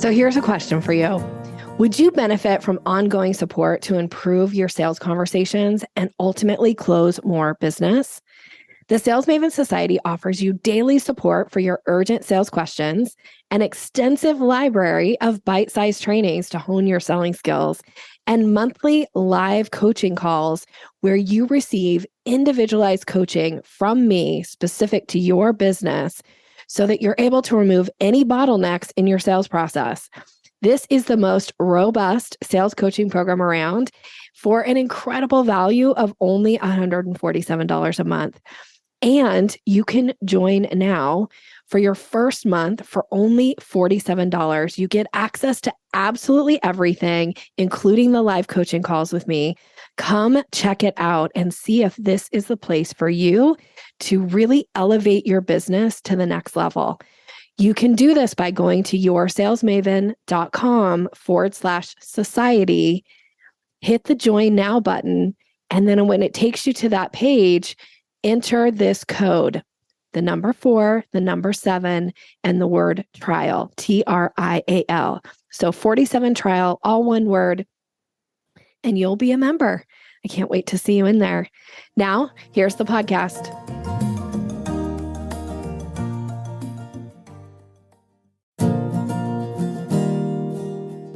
So here's a question for you. Would you benefit from ongoing support to improve your sales conversations and ultimately close more business? The Sales Maven Society offers you daily support for your urgent sales questions, an extensive library of bite-sized trainings to hone your selling skills, and monthly live coaching calls where you receive individualized coaching from me specific to your business so that you're able to remove any bottlenecks in your sales process. This is the most robust sales coaching program around for an incredible value of only $147 a month. And you can join now for your first month for only $47. You get access to absolutely everything, including the live coaching calls with me. Come check it out and see if this is the place for you to really elevate your business to the next level. You can do this by going to yoursalesmaven.com/society, hit the join now button. And then when it takes you to that page, enter this code, the number 4, the number 7, and the word trial, TRIAL. So 47 trial, all one word, and you'll be a member. I can't wait to see you in there. Now, here's the podcast.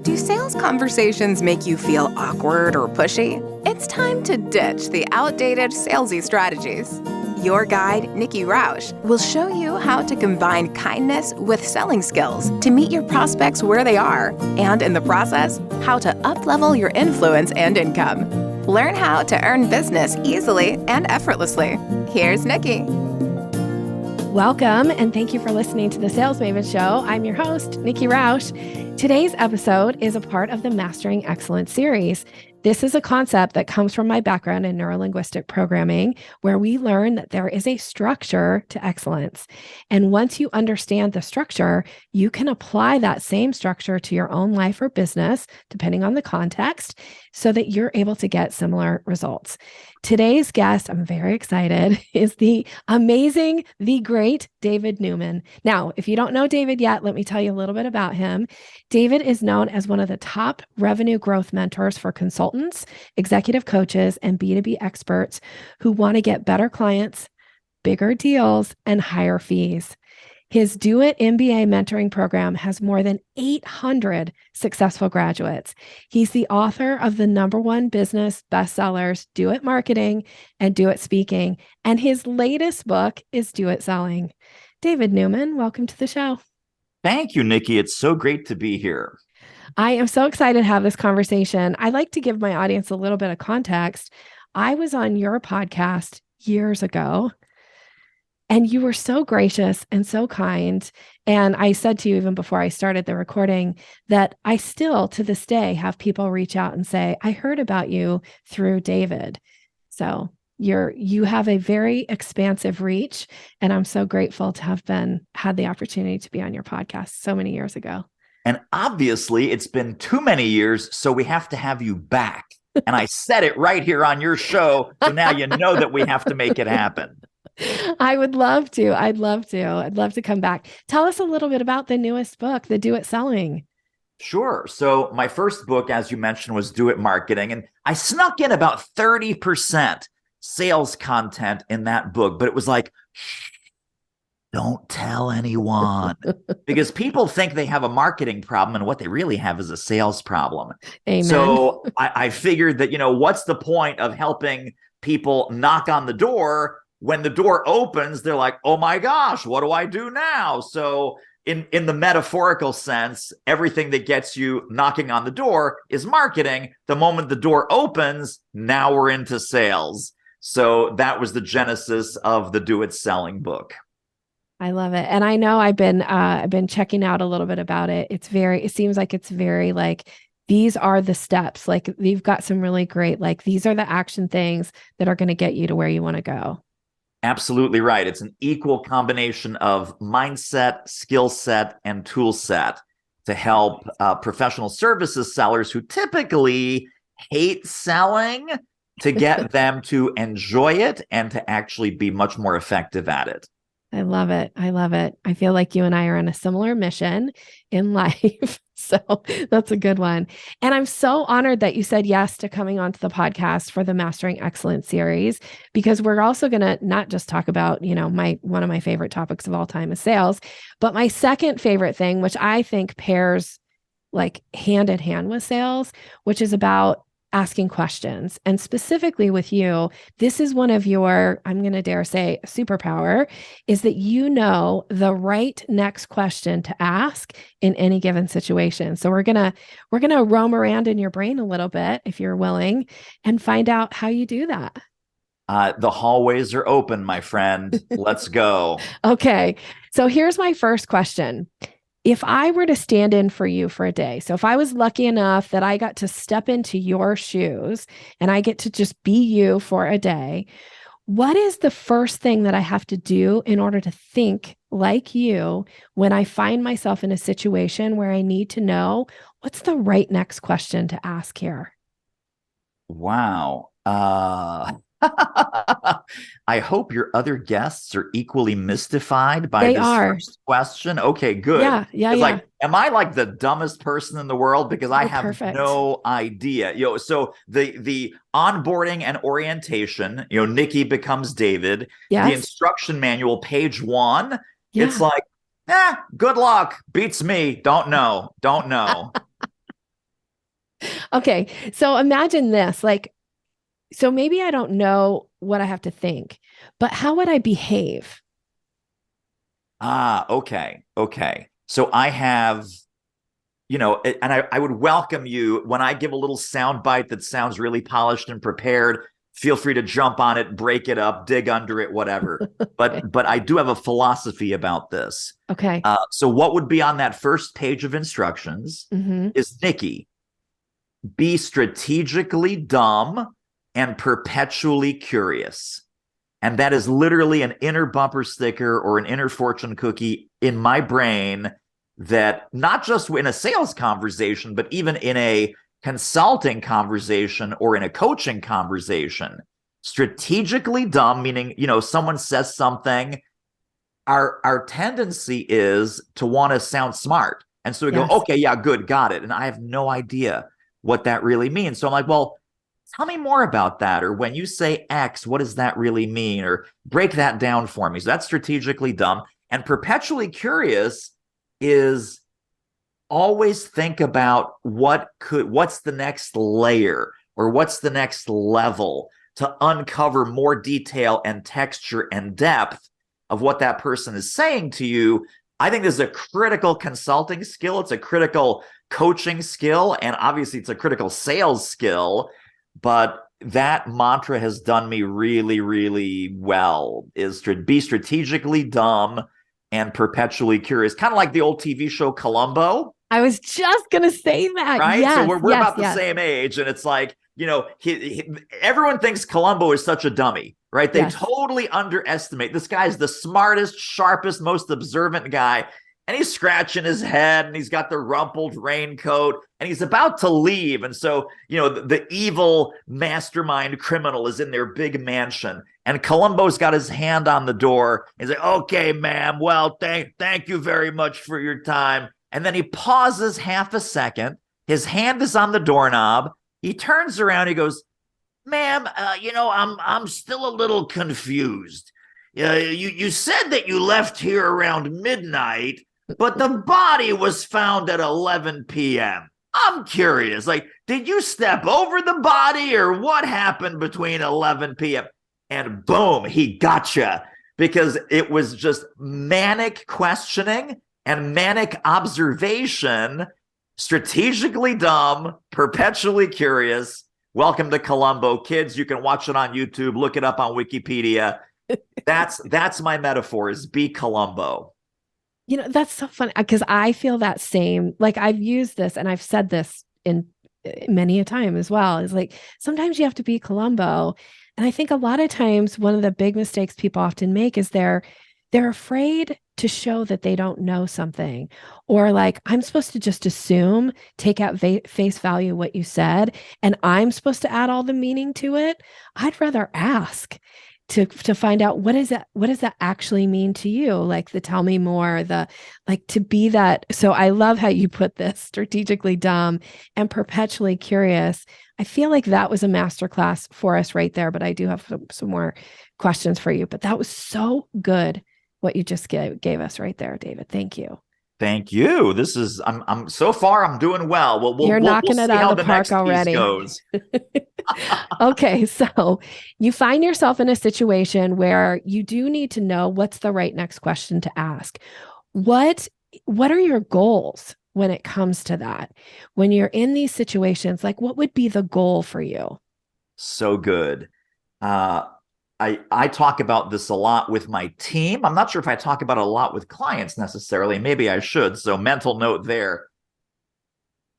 Do sales conversations make you feel awkward or pushy? It's time to ditch the outdated salesy strategies. Your guide, Nikki Roush, will show you how to combine kindness with selling skills to meet your prospects where they are, and in the process, how to up-level your influence and income. Learn how to earn business easily and effortlessly. Here's Nikki. Welcome, and thank you for listening to the Sales Maven Show. I'm your host, Nikki Roush. Today's episode is a part of the Mastering Excellence series. This is a concept that comes from my background in neurolinguistic programming, where we learn that there is a structure to excellence. And once you understand the structure, you can apply that same structure to your own life or business, depending on the context, so that you're able to get similar results. Today's guest, I'm very excited, is the amazing, the great David Newman. Now, if you don't know David yet, let me tell you a little bit about him. David is known as one of the top revenue growth mentors for consultants, executive coaches, and B2B experts who want to get better clients, bigger deals, and higher fees. His Do It MBA mentoring program has more than 800 successful graduates. He's the author of the #1 business bestsellers, Do It Marketing and Do It Speaking. And his latest book is Do It Selling. David Newman, welcome to the show. Thank you, Nikki. It's so great to be here. I am so excited to have this conversation. I like to give my audience a little bit of context. I was on your podcast years ago, and you were so gracious and so kind. And I said to you even before I started the recording that I still, to this day, have people reach out and say, I heard about you through David. So you have a very expansive reach, and I'm so grateful to have had the opportunity to be on your podcast so many years ago. And obviously, it's been too many years, so we have to have you back. And I said it right here on your show, so now you know that we have to make it happen. I would love to. I'd love to come back. Tell us a little bit about the newest book, the Do It Selling. Sure. So my first book, as you mentioned, was Do It Marketing. And I snuck in about 30% sales content in that book. But it was like, shh, don't tell anyone. Because people think they have a marketing problem, and what they really have is a sales problem. Amen. So I figured that, what's the point of helping people knock on the door? When the door opens, they're like, oh my gosh, what do I do now? So in the metaphorical sense, everything that gets you knocking on the door is marketing. The moment the door opens, now we're into sales. So that was the genesis of the Do It Selling book. I love it. And I know I've been checking out a little bit about it. It seems like it's very like, these are the steps. Like you've got some really great, like these are the action things that are going to get you to where you want to go. Absolutely right. It's an equal combination of mindset, skill set, and tool set to help professional services sellers who typically hate selling to get them to enjoy it and to actually be much more effective at it. I love it. I love it. I feel like you and I are on a similar mission in life. So that's a good one. And I'm so honored that you said yes to coming onto the podcast for the Mastering Excellence series, because we're also going to not just talk about, my one of my favorite topics of all time is sales, but my second favorite thing, which I think pairs like hand in hand with sales, which is about asking questions. And specifically with you, this is one of your, I'm going to dare say, superpower, is that you know the right next question to ask in any given situation. So we're going to roam around in your brain a little bit, if you're willing, and find out how you do that. The hallways are open, my friend. Let's go. Okay. So here's my first question. If I were to stand in for you for a day, so if I was lucky enough that I got to step into your shoes and I get to just be you for a day, what is the first thing that I have to do in order to think like you when I find myself in a situation where I need to know what's the right next question to ask here? Wow. I hope your other guests are equally mystified by They this are. first question. Okay, good. Yeah. It's like, am I like the dumbest person in the world? Because I have Perfect. no idea. So the onboarding and orientation, Nikki becomes David. Yes. The instruction manual, page 1. Yeah. It's like, good luck. Beats me. Don't know. Okay. So imagine this, so maybe I don't know what I have to think, but how would I behave? Okay. So I have, and I would welcome you when I give a little sound bite that sounds really polished and prepared. Feel free to jump on it, break it up, dig under it, whatever. Okay. But I do have a philosophy about this. Okay. So what would be on that first page of instructions is, Nikki, be strategically dumb and perpetually curious. And that is literally an inner bumper sticker or an inner fortune cookie in my brain that not just in a sales conversation, but even in a consulting conversation or in a coaching conversation, strategically dumb, meaning, someone says something, our tendency is to want to sound smart. And so we go, okay, yeah, good, got it. And I have no idea what that really means. So I'm like, well, tell me more about that. Or when you say X, what does that really mean? Or break that down for me. So that's strategically dumb. And perpetually curious is always think about what's the next layer or what's the next level to uncover more detail and texture and depth of what that person is saying to you. I think this is a critical consulting skill. It's a critical coaching skill. And obviously it's a critical sales skill. But that mantra has done me really, really well, is to be strategically dumb and perpetually curious. Kind of like the old TV show Columbo. I was just going to say that. Right? Yes, so we're about the same age. And it's like, everyone thinks Columbo is such a dummy, right? They totally underestimate. This guy's the smartest, sharpest, most observant guy. And he's scratching his head and he's got the rumpled raincoat and he's about to leave. And so, the evil mastermind criminal is in their big mansion and Columbo's got his hand on the door. He's like, okay, ma'am, well, thank you very much for your time. And then he pauses half a second. His hand is on the doorknob. He turns around. He goes, ma'am, I'm still a little confused. You said that you left here around midnight, but the body was found at 11 p.m. I'm curious, did you step over the body or what happened between 11 p.m.? And boom, he gotcha, because it was just manic questioning and manic observation, strategically dumb, perpetually curious. Welcome to Columbo. Kids, you can watch it on YouTube, look it up on Wikipedia. That's my metaphor, is be Columbo. That's so funny because I feel that same, I've used this and I've said this in many a time as well. Is sometimes you have to be Columbo. And I think a lot of times one of the big mistakes people often make is they're afraid to show that they don't know something, or I'm supposed to just assume, take at face value what you said, and I'm supposed to add all the meaning to it. I'd rather ask. to find out what does that actually mean to you? Like the tell me more, the like to be that. So I love how you put this strategically dumb and perpetually curious. I feel like that was a masterclass for us right there, but I do have some more questions for you. But that was so good what you just gave us right there, David. Thank you. Thank you. This is I'm so far I'm doing well. You're knocking it out of the park next already. piece goes. Okay, so you find yourself in a situation where you do need to know what's the right next question to ask. What are your goals when it comes to that? When you're in these situations, like what would be the goal for you? So good. I talk about this a lot with my team. I'm not sure if I talk about it a lot with clients necessarily. Maybe I should. So mental note there.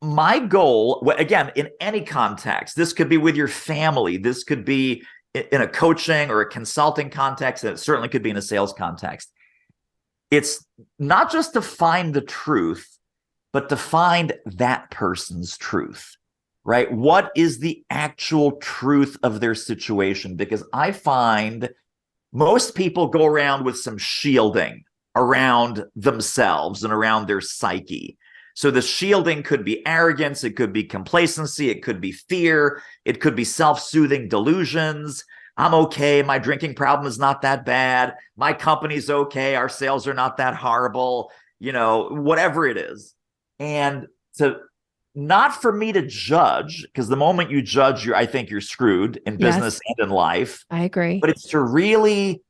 My goal, again, in any context, this could be with your family. This could be in a coaching or a consulting context. And it certainly could be in a sales context. It's not just to find the truth, but to find that person's truth. Right? What is the actual truth of their situation? Because I find most people go around with some shielding around themselves and around their psyche. So the shielding could be arrogance, it could be complacency, it could be fear, it could be self-soothing delusions. I'm okay, my drinking problem is not that bad, my company's okay, our sales are not that horrible, whatever it is. And not for me to judge, because the moment you judge, I think you're screwed in business and in life. I agree. But it's to really,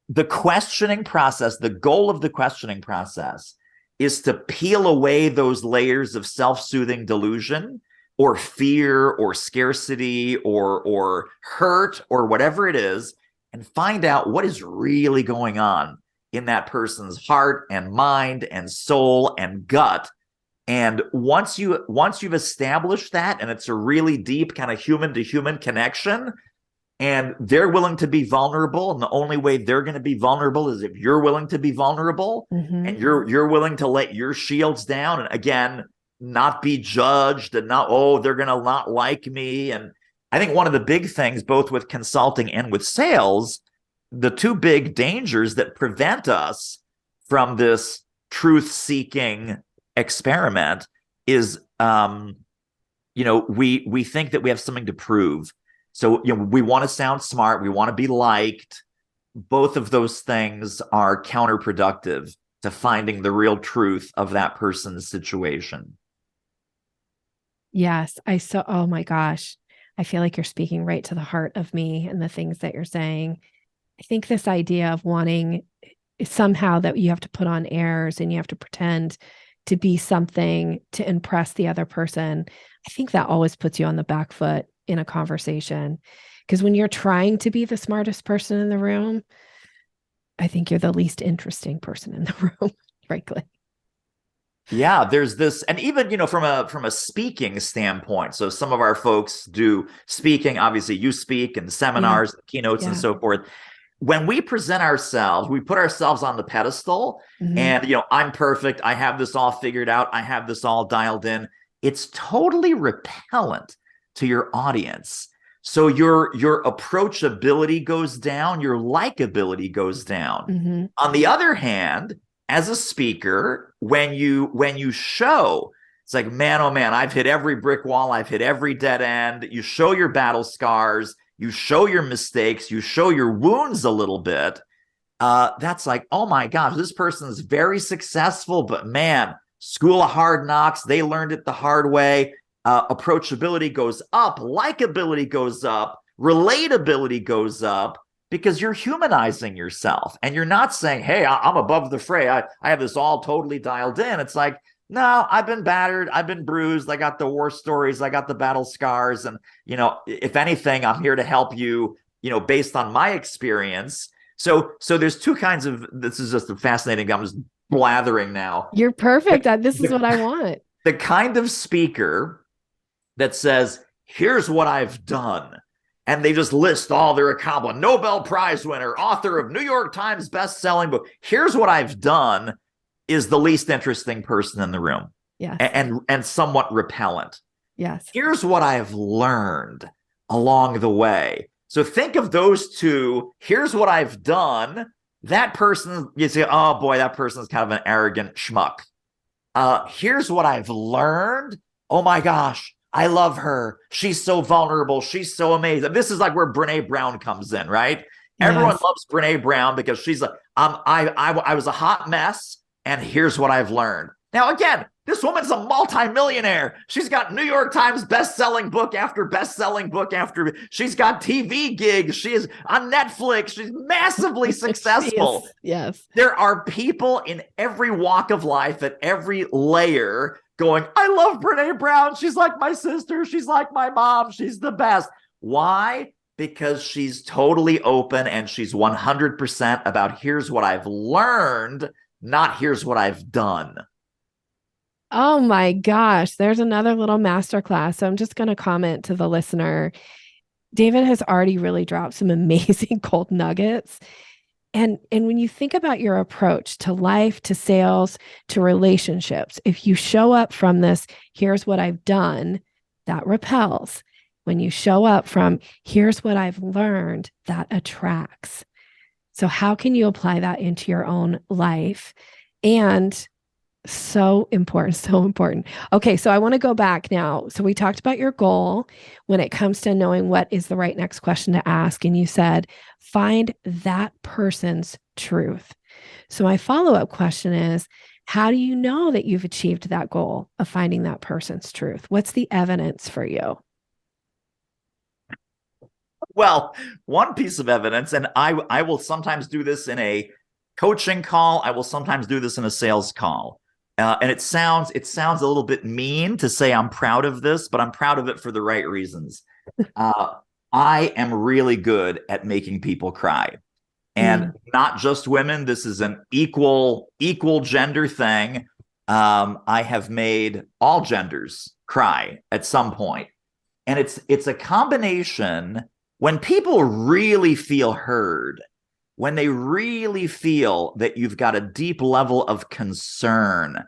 the questioning process, the goal of the questioning process is to peel away those layers of self-soothing delusion or fear or scarcity or hurt or whatever it is, and find out what is really going on in that person's heart and mind and soul and gut. And once you've established that, and it's a really deep kind of human to human connection, and they're willing to be vulnerable, and the only way they're going to be vulnerable is if you're willing to be vulnerable, and you're willing to let your shields down, and again, not be judged, and not, they're going to not like me. And I think one of the big things, both with consulting and with sales, the two big dangers that prevent us from this truth-seeking experiment is we think that we have something to prove. So we want to sound smart, we want to be liked. Both of those things are counterproductive to finding the real truth of that person's situation. Yes, oh my gosh, I feel like you're speaking right to the heart of me and the things that you're saying. I think this idea of wanting somehow that you have to put on airs and you have to pretend to be something to impress the other person, I think that always puts you on the back foot in a conversation. Because when you're trying to be the smartest person in the room, I think you're the least interesting person in the room, frankly. Yeah, there's this, and even, from a speaking standpoint. So some of our folks do speaking, obviously you speak and seminars, keynotes and so forth. When we present ourselves, we put ourselves on the pedestal and, I'm perfect. I have this all figured out. I have this all dialed in. It's totally repellent to your audience. So your approachability goes down, your likability goes down. On the other hand, as a speaker, when you show, it's like, man, oh man, I've hit every brick wall. I've hit every dead end. You show your battle scars. You show your mistakes, you show your wounds a little bit. That's like, oh my gosh, this person's very successful, but man, school of hard knocks, they learned it the hard way. Approachability goes up, likability goes up, relatability goes up, because you're humanizing yourself and you're not saying, hey, I'm above the fray. I have this all totally dialed in. It's like, no, I've been battered. I've been bruised. I got the war stories. I got the battle scars. And, if anything, I'm here to help you, based on my experience. So there's two kinds of, this is just fascinating. I'm just blathering now. You're perfect. This is what I want. The kind of speaker that says, here's what I've done. And they just list all their accomplishments. Nobel Prize winner, author of New York Times best-selling book. Here's what I've done. Is the least interesting person in the room. Yes. And somewhat repellent. Yes. Here's what I've learned along the way. So think of those two. Here's what I've done. That person, you say, oh boy, that person is kind of an arrogant schmuck. Here's what I've learned. Oh my gosh, I love her. She's so vulnerable. She's so amazing. This is like where Brene Brown comes in, right? Yes. Everyone loves Brene Brown because she's like, I was a hot mess, and here's what I've learned. Now, again, this woman's a multimillionaire. She's got New York Times best-selling book after best-selling book after. She's got TV gigs. She is on Netflix. She's massively successful. Yes. There are people in every walk of life at every layer going, I love Brene Brown. She's like my sister. She's like my mom. She's the best. Why? Because she's totally open and she's 100% about here's what I've learned, not here's what I've done. Oh my gosh, there's another little masterclass. So I'm just going to comment to the listener. David has already really dropped some amazing gold nuggets. And when you think about your approach to life, to sales, to relationships, if you show up from this, here's what I've done, that repels. When you show up from, here's what I've learned, that attracts. So how can you apply that into your own life? And so important, so important. Okay, so I want to go back now. So we talked about your goal when it comes to knowing what is the right next question to ask. And you said, find that person's truth. So my follow-up question is, how do you know that you've achieved that goal of finding that person's truth? What's the evidence for you? Well, one piece of evidence, and I will sometimes do this in a coaching call. I will sometimes do this in a sales call. And it sounds a little bit mean to say I'm proud of this, but I'm proud of it for the right reasons. I am really good at making people cry. And not just women. This is an equal gender thing. I have made all genders cry at some point. And it's a combination when people really feel heard, when they really feel that you've got a deep level of concern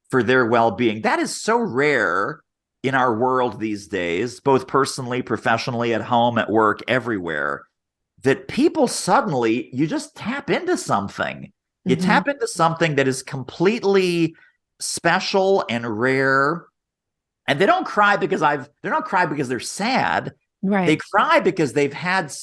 for their well-being. That is so rare in our world these days, both personally, professionally, at home, at work, everywhere, that people suddenly, you just tap into something. You tap into something that is completely special and rare. And they don't cry because they're sad. Right. They cry because they've had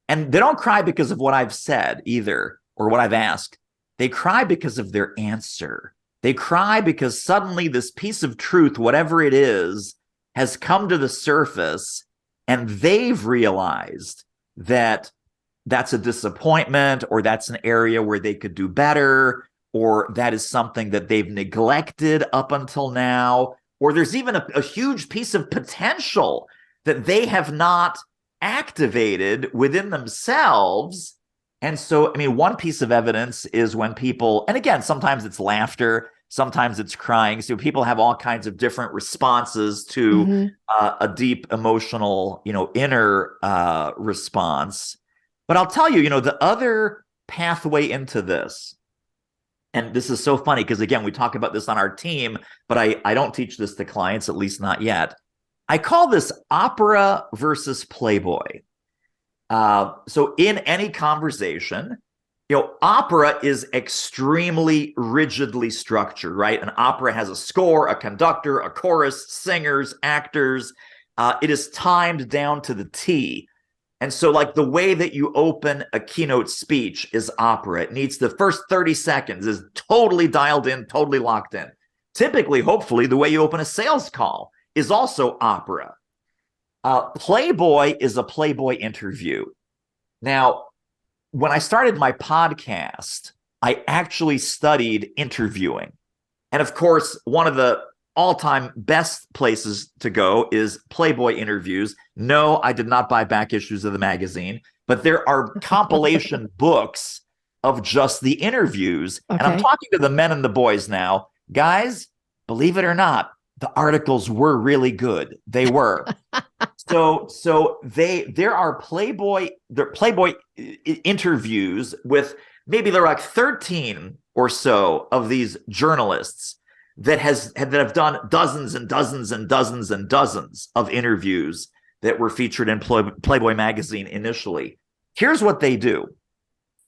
and they don't cry because of what I've said either, or what I've asked. They cry because of their answer. They cry because suddenly this piece of truth, whatever it is, has come to the surface, and they've realized that that's a disappointment, or that's an area where they could do better, or that is something that they've neglected up until now, or there's even a huge piece of potential that they have not activated within themselves. And so, I mean, one piece of evidence is when people, and again, sometimes it's laughter, sometimes it's crying. So people have all kinds of different responses to a deep emotional, inner response. But I'll tell you, the other pathway into this, and this is so funny because, again, we talk about this on our team, but I don't teach this to clients, at least not yet. I call this opera versus Playboy. So in any conversation, opera is extremely rigidly structured, right? An opera has a score, a conductor, a chorus, singers, actors. It is timed down to the T. And so, like, the way that you open a keynote speech is opera. It needs the first 30 seconds is totally dialed in, totally locked in. Typically, hopefully, the way you open a sales call is also opera. Playboy is a Playboy interview. Now, when I started my podcast, I actually studied interviewing. And of course, one of the all-time best places to go is Playboy interviews. No, I did not buy back issues of the magazine, but there are compilation books of just the interviews. Okay. And I'm talking to the men and the boys now. Guys, believe it or not, the articles were really good. They were. So there are Playboy interviews with maybe there are like 13 or so of these journalists that have done dozens and dozens and dozens and dozens of interviews that were featured in Playboy magazine initially. Here's what they do.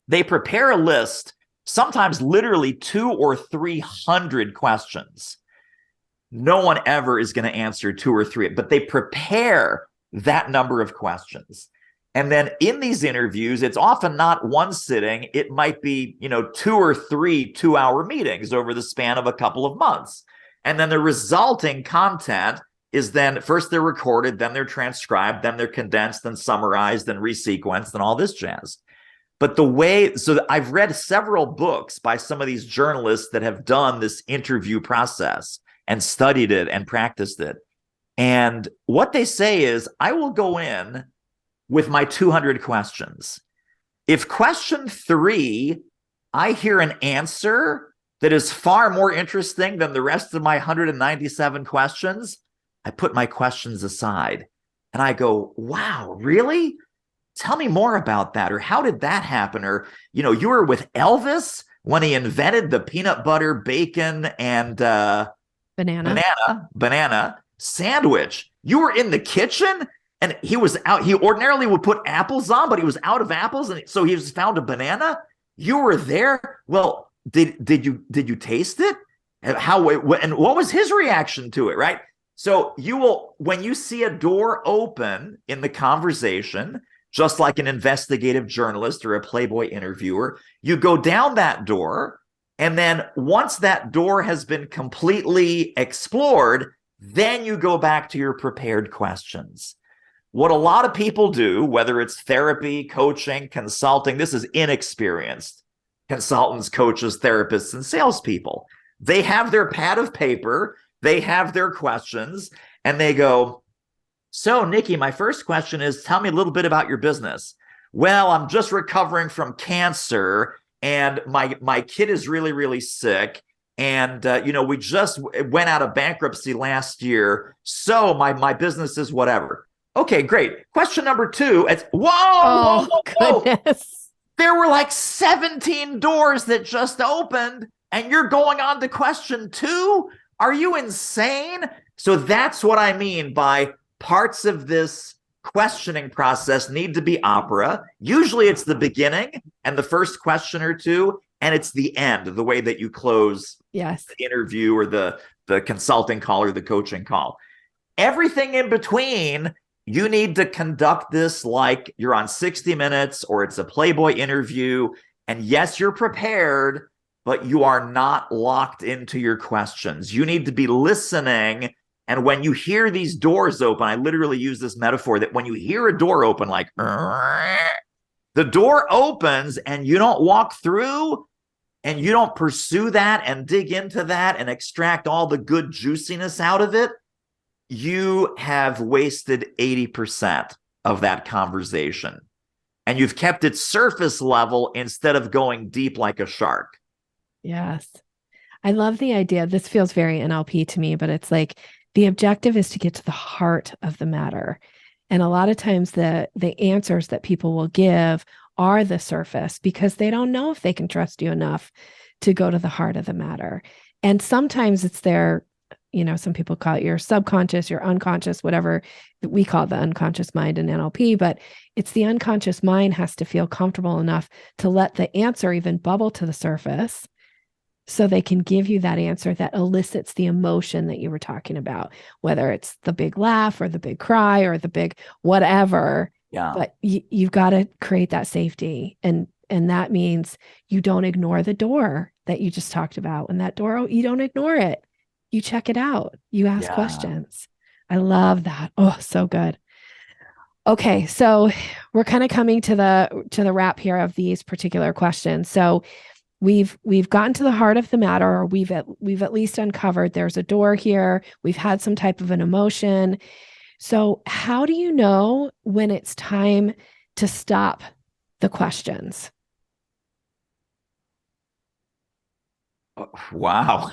They prepare a list, sometimes literally 200 or 300 questions. No one ever is going to answer 2 or 3, but they prepare that number of questions. And then in these interviews, it's often not one sitting. It might be, 2 or 3 2-hour meetings over the span of a couple of months. And then the resulting content is then first they're recorded, then they're transcribed, then they're condensed and summarized and resequenced and all this jazz. But so I've read several books by some of these journalists that have done this interview process and studied it and practiced it. And what they say is, I will go in with my 200 questions. If question 3, I hear an answer that is far more interesting than the rest of my 197 questions, I put my questions aside and I go, wow, really? Tell me more about that. Or how did that happen? Or, you were with Elvis when he invented the peanut butter, bacon, and banana sandwich. You were in the kitchen and he was out. He ordinarily would put apples on, but he was out of apples. And so he just found a banana. You were there. Well, did you taste it? And what was his reaction to it? Right. So when you see a door open in the conversation, just like an investigative journalist or a Playboy interviewer, you go down that door. And then once that door has been completely explored, then you go back to your prepared questions. What a lot of people do, whether it's therapy, coaching, consulting, this is inexperienced consultants, coaches, therapists, and salespeople. They have their pad of paper, they have their questions, and they go, so, Nikki, my first question is, tell me a little bit about your business. Well, I'm just recovering from cancer, and my kid is really, really sick. And, we just went out of bankruptcy last year. So my business is whatever. Okay, great. Question number 2. It's, whoa, Goodness. There were like 17 doors that just opened, and you're going on to question 2? Are you insane? So that's what I mean by parts of this questioning process need to be opera. Usually it's the beginning and the first question or 2, and it's the end, the way that you close the interview or the consulting call or the coaching call. Everything in between, you need to conduct this like you're on 60 Minutes or it's a Playboy interview. And yes, you're prepared, but you are not locked into your questions. You need to be listening. And when you hear these doors open, I literally use this metaphor that when you hear a door open, like the door opens and you don't walk through and you don't pursue that and dig into that and extract all the good juiciness out of it, you have wasted 80% of that conversation. And you've kept it surface level instead of going deep like a shark. Yes. I love the idea. This feels very NLP to me, but it's like, the objective is to get to the heart of the matter. And a lot of times the answers that people will give are the surface because they don't know if they can trust you enough to go to the heart of the matter. And sometimes it's their, some people call it your subconscious, your unconscious, whatever we call the unconscious mind in NLP, but it's the unconscious mind has to feel comfortable enough to let the answer even bubble to the surface so they can give you that answer that elicits the emotion that you were talking about, whether it's the big laugh or the big cry or the big whatever. Yeah. But you've got to create that safety. And that means you don't ignore the door that you just talked about. When that door, you don't ignore it. You check it out. You ask questions. I love that. Oh, so good. Okay. So we're kind of coming to the wrap here of these particular questions. So we've gotten to the heart of the matter, or we've at least uncovered there's a door here. We've had some type of an emotion. So how do you know when it's time to stop the questions? Wow.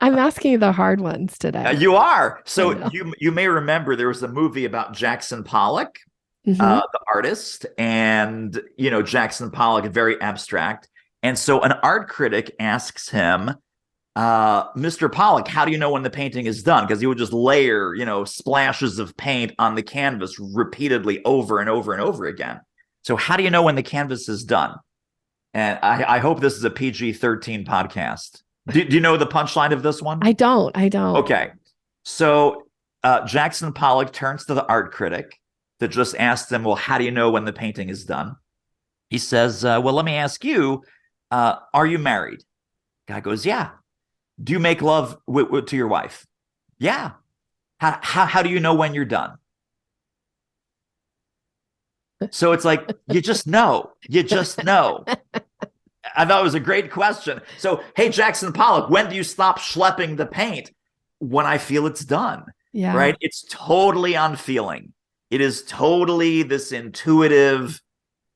I'm asking you the hard ones today. You are. So you may remember there was a movie about Jackson Pollock, the artist, and Jackson Pollock, very abstract. And so an art critic asks him, Mr. Pollock, how do you know when the painting is done? Because he would just layer, splashes of paint on the canvas repeatedly over and over and over again. So how do you know when the canvas is done? And I hope this is a PG-13 podcast. Do you know the punchline of this one? I don't. Okay. So Jackson Pollock turns to the art critic that just asked him, well, how do you know when the painting is done? He says, well, let me ask you, are you married? Guy goes, yeah. Do you make love to your wife? Yeah. How do you know when you're done? So it's like, you just know. You just know. I thought it was a great question. So, hey, Jackson Pollock, when do you stop schlepping the paint? When I feel it's done. Yeah. Right? It's totally on feeling. It is totally this intuitive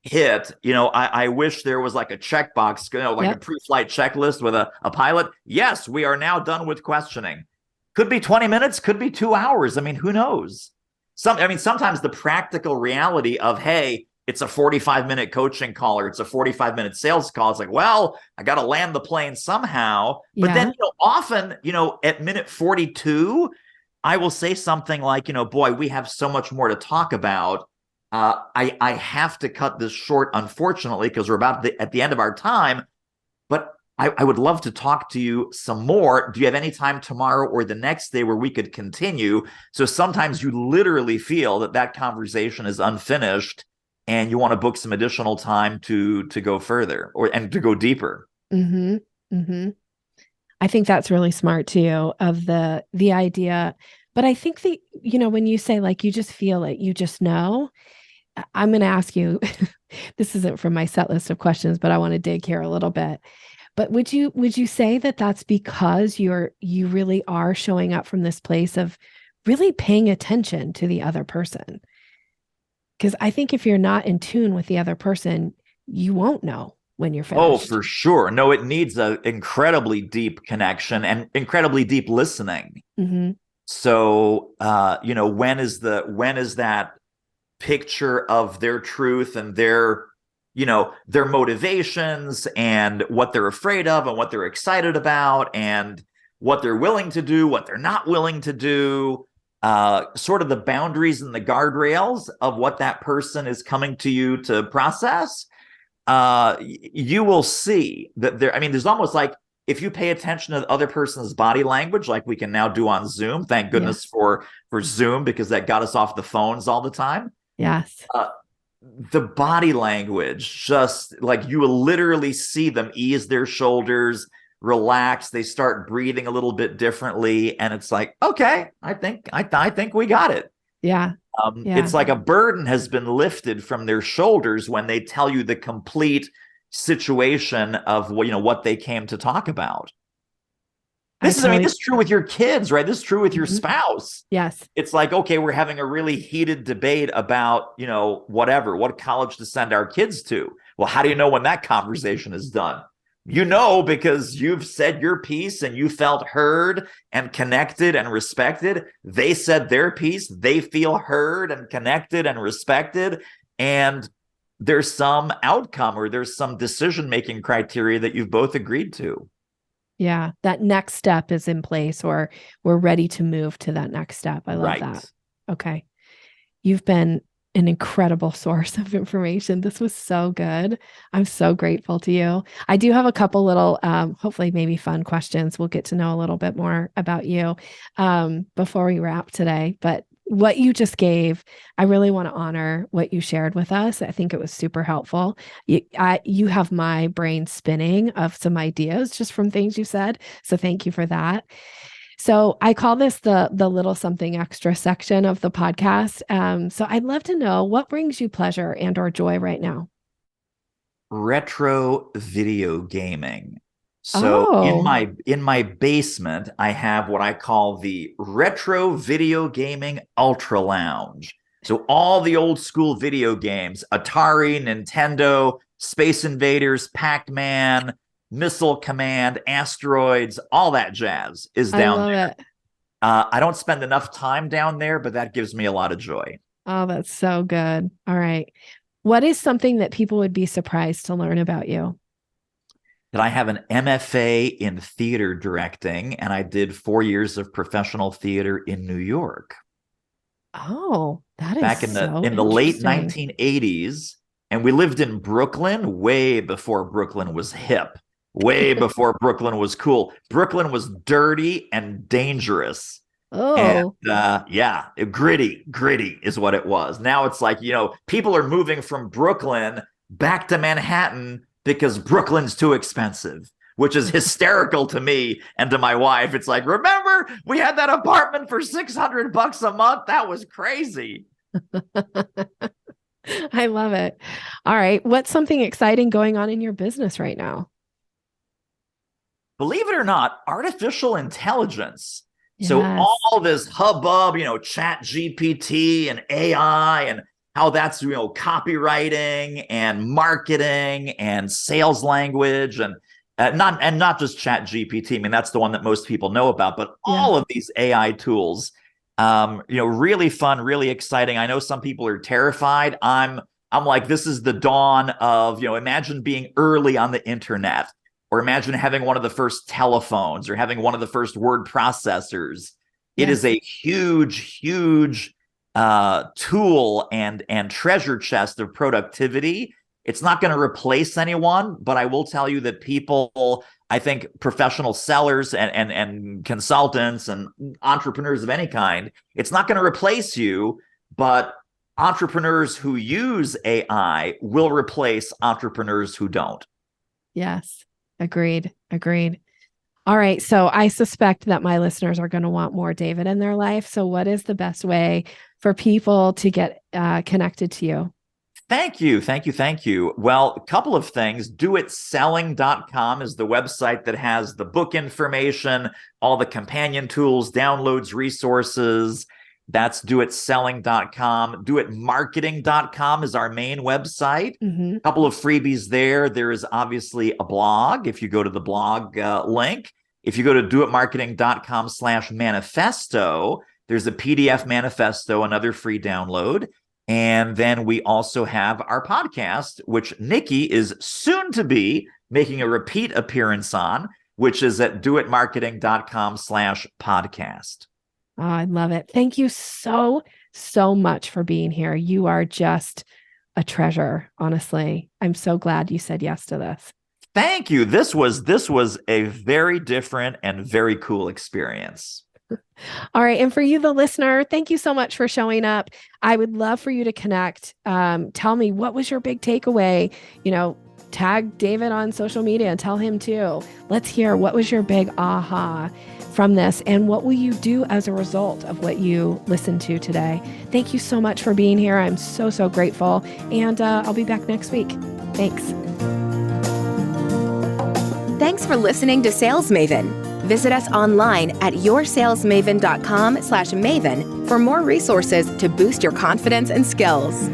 hit. I wish there was like a checkbox, like a pre-flight checklist with a pilot. Yes, we are now done with questioning. Could be 20 minutes, could be 2 hours. I mean, who knows? Sometimes the practical reality of, hey, it's a 45-minute coaching call or it's a 45-minute sales call. It's like, well, I got to land the plane somehow. But then, often, at minute 42, I will say something like, boy, we have so much more to talk about. I have to cut this short, unfortunately, because we're at the end of our time. But I would love to talk to you some more. Do you have any time tomorrow or the next day where we could continue? So sometimes you literally feel that conversation is unfinished and you want to book some additional time to go further and to go deeper. Mm-hmm. Mm-hmm. I think that's really smart too, of the idea. But I think when you say like, you just feel it, you just know, I'm going to ask you, this isn't from my set list of questions, but I want to dig here a little bit. But would you say that that's because you really are showing up from this place of really paying attention to the other person? Because I think if you're not in tune with the other person, you won't know when you're finished. Oh, for sure. No, it needs an incredibly deep connection and incredibly deep listening. Mm-hmm. So, when is that picture of their truth and their motivations and what they're afraid of and what they're excited about and what they're willing to do, what they're not willing to do, sort of the boundaries and the guardrails of what that person is coming to you to process. You will see that there's almost like, if you pay attention to the other person's body language, like we can now do on Zoom, thank goodness for Zoom, because that got us off the phones all the time. Yes. The body language, just like you will literally see them ease their shoulders, relax. They start breathing a little bit differently. And it's like, okay, I think we got it. Yeah. It's like a burden has been lifted from their shoulders when they tell you the complete situation of what they came to talk about. This is true with your kids, right? This is true with your spouse. Yes. It's like, okay, we're having a really heated debate about, what college to send our kids to. Well, how do you know when that conversation is done? Because you've said your piece and you felt heard and connected and respected. They said their piece. They feel heard and connected and respected. And there's some outcome or there's some decision-making criteria that you've both agreed to. Yeah, that next step is in place, or we're ready to move to that next step. I love that. Okay. You've been an incredible source of information. This was so good. I'm so grateful to you. I do have a couple little, hopefully maybe fun questions. We'll get to know a little bit more about you before we wrap today. But what you just gave, I really want to honor what you shared with us. I think it was super helpful. You have my brain spinning of some ideas just from things you said. So thank you for that. So I call this the little something extra section of the podcast. So I'd love to know, what brings you pleasure and or joy right now? Retro video gaming. So in my basement, I have what I call the Retro Video Gaming Ultra Lounge. So all the old school video games, Atari, Nintendo, Space Invaders, Pac-Man, Missile Command, Asteroids, all that jazz is down there. I don't spend enough time down there, but that gives me a lot of joy. Oh, that's so good. All right. What is something that people would be surprised to learn about you? that I have an MFA in theater directing, and I did 4 years of professional theater in New York. Oh, that is back in so the late interesting. 1980s, and we lived in Brooklyn way before Brooklyn was hip, way before Brooklyn was cool. Brooklyn was dirty and dangerous. And Oh, yeah, gritty is what it was. Now it's like, people are moving from Brooklyn back to Manhattan because Brooklyn's too expensive, which is hysterical to me and to my wife. It's like, remember, we had that apartment for $600 a month? That was crazy. I love it. All right. What's something exciting going on in your business right now? Believe it or not, artificial intelligence. So Yes. all this hubbub, chat GPT and AI and how that's, copywriting and marketing and sales language and not just chat GPT. I mean, that's the one that most people know about, but all of these AI tools, really fun, really exciting. I know some people are terrified. I'm like, this is the dawn of, imagine being early on the internet. Or imagine having one of the first telephones or having one of the first word processors. It is a huge, huge tool and treasure chest of productivity. It's not going to replace anyone, but I will tell you that people, I think professional sellers and consultants and entrepreneurs of any kind, it's not going to replace you, but entrepreneurs who use AI will replace entrepreneurs who don't. Yes. Agreed. All right. So I suspect that my listeners are going to want more David in their life. So what is the best way for people to get connected to you? Thank you. Well, a couple of things. doitselling.com is the website that has the book information, all the companion tools, downloads, resources. That's doitselling.com. Doitmarketing.com is our main website. Mm-hmm. A couple of freebies there. There is obviously a blog. If you go to the blog link, if you go to doitmarketing.com/manifesto, there's a PDF manifesto, another free download. And then we also have our podcast, which Nikki is soon to be making a repeat appearance on, which is at doitmarketing.com/podcast. Oh, I love it. Thank you so much for being here. You are just a treasure, honestly. I'm so glad you said yes to this. Thank you. This was a very different and very cool experience. All right. And for you, the listener, thank you so much for showing up. I would love for you to connect. Tell me, what was your big takeaway? Tag David on social media and tell him too. Let's hear, what was your big aha from this, and what will you do as a result of what you listened to today? Thank you so much for being here. I'm so grateful, and I'll be back next week. Thanks. Thanks for listening to Sales Maven. Visit us online at yoursalesmaven.com/maven for more resources to boost your confidence and skills.